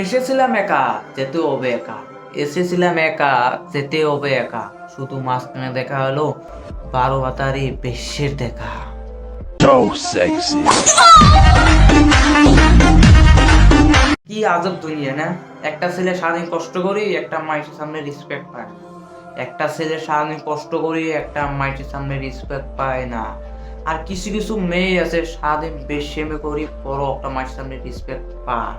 এসেছিলাম একা, যেতে হবে একা। এসেছিলাম একা, যেতে হবে একা। শুধু মাঝখানে দেখা হলো 12 বেশ্যের দেখা। So sexy. কি আজব দুনিয়া না! একটা ছেলে সারাদিন কষ্ট করি, একটা মাইসের সামনে রেসপেক্ট পায় না। একটা ছেলে সারাদিন কষ্ট করি, একটা মাইসের সামনে রেসপেক্ট পায় না। আর কিছু কিছু মেয়ে আছে সারাদিন বেশ্যেমে করি, বড় একটা মাইসের সামনে রেসপেক্ট পায়।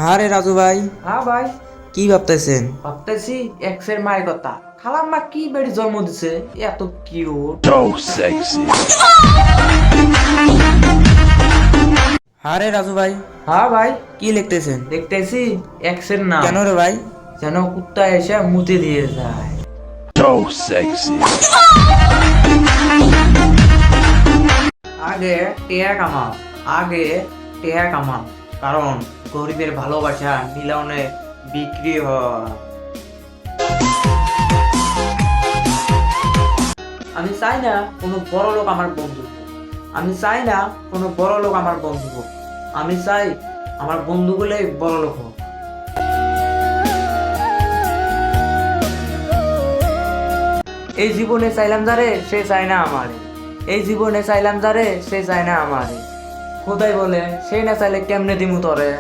হ্যাঁ রে রাজু ভাই, হ্যাঁ ভাই, কি ভাবতেছেন? ভাবতেছি এক্সের মায়ের কথা। খালাম্মা কি বেড়ি জন্ম দিছে, এত কিউট। So sexy. হ্যাঁ রে রাজু ভাই, হ্যাঁ ভাই, কি লিখতেছেন? দেখতেছি এক্সের নাম কেন রে ভাই? যেন কুত্তা এসে মুতে দিয়ে যায়। So sexy. আগে টেয়া কামাও, আগে টেয়া কামাও, কারণ গরিবের ভালোবাসা মিলনে বিক্রি হয়। আমি চাই না কোনো বড় লোক আমার বন্ধু হোক। আমি চাই না কোনো বড় লোক আমার বন্ধু হোক। আমি চাই আমার বন্ধুগুলোই বড় লোক হোক। এই জীবনে চাইলাম যারে, সে চায় না আমারে। এই জীবনে চাইলাম যারে, সে চায় না আমারে। খোদাই বলে, সে না চাইলে কেমনে দিমু তরে।